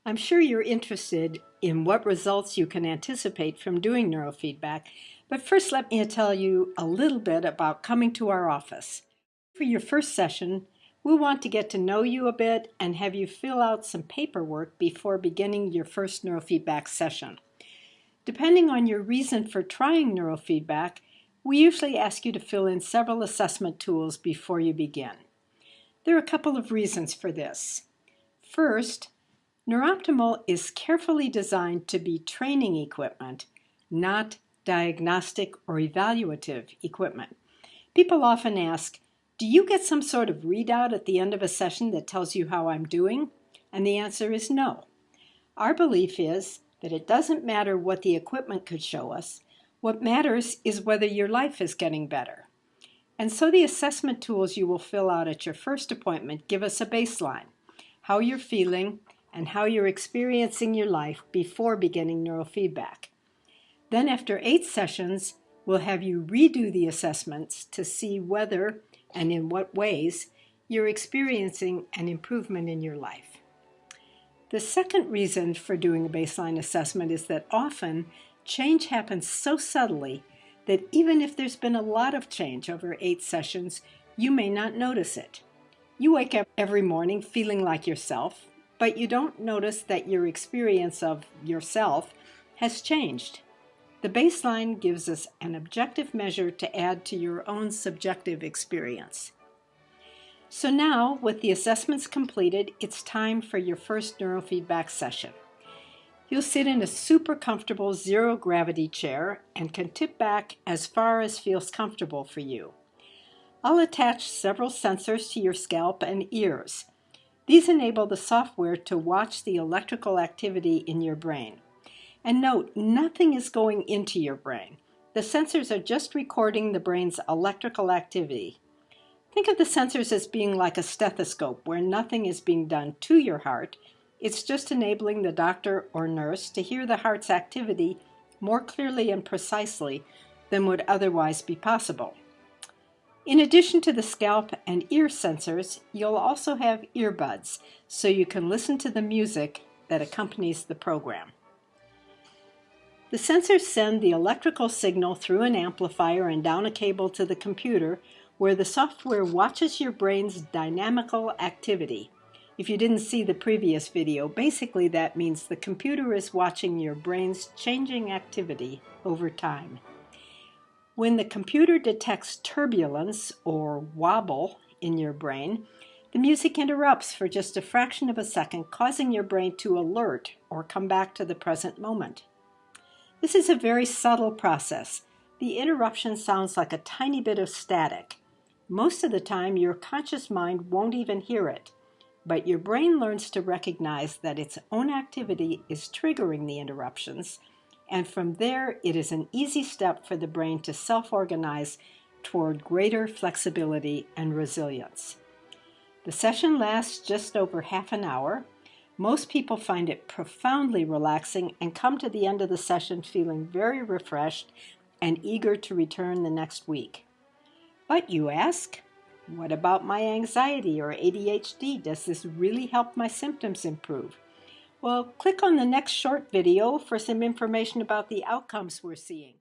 I'm sure you're interested in what results you can anticipate from doing neurofeedback, but first let me tell you a little bit about coming to our office. For your first session, we'll want to get to know you a bit and have you fill out some paperwork before beginning your first neurofeedback session. Depending on your reason for trying neurofeedback, we usually ask you to fill in several assessment tools before you begin. There are a couple of reasons for this. First, NeurOptimal is carefully designed to be training equipment, not diagnostic or evaluative equipment. People often ask, do you get some sort of readout at the end of a session that tells you how I'm doing? And the answer is no. Our belief is that it doesn't matter what the equipment could show us. What matters is whether your life is getting better. And so the assessment tools you will fill out at your first appointment give us a baseline, how you're feeling, and how you're experiencing your life before beginning neurofeedback. Then after 8 sessions, we'll have you redo the assessments to see whether and in what ways you're experiencing an improvement in your life. The second reason for doing a baseline assessment is that often change happens so subtly that even if there's been a lot of change over 8 sessions, you may not notice it. You wake up every morning feeling like yourself, but you don't notice that your experience of yourself has changed. The baseline gives us an objective measure to add to your own subjective experience. So now, with the assessments completed, it's time for your first neurofeedback session. You'll sit in a super comfortable zero-gravity chair and can tip back as far as feels comfortable for you. I'll attach several sensors to your scalp and ears. These enable the software to watch the electrical activity in your brain. And note, nothing is going into your brain. The sensors are just recording the brain's electrical activity. Think of the sensors as being like a stethoscope where nothing is being done to your heart. It's just enabling the doctor or nurse to hear the heart's activity more clearly and precisely than would otherwise be possible. In addition to the scalp and ear sensors, you'll also have earbuds so you can listen to the music that accompanies the program. The sensors send the electrical signal through an amplifier and down a cable to the computer, where the software watches your brain's dynamical activity. If you didn't see the previous video, basically that means the computer is watching your brain's changing activity over time. When the computer detects turbulence or wobble in your brain, the music interrupts for just a fraction of a second, causing your brain to alert or come back to the present moment. This is a very subtle process. The interruption sounds like a tiny bit of static. Most of the time, your conscious mind won't even hear it, but your brain learns to recognize that its own activity is triggering the interruptions, and from there, it is an easy step for the brain to self-organize toward greater flexibility and resilience. The session lasts just over half an hour. Most people find it profoundly relaxing and come to the end of the session feeling very refreshed and eager to return the next week. But you ask, what about my anxiety or ADHD? Does this really help my symptoms improve? Well, click on the next short video for some information about the outcomes we're seeing.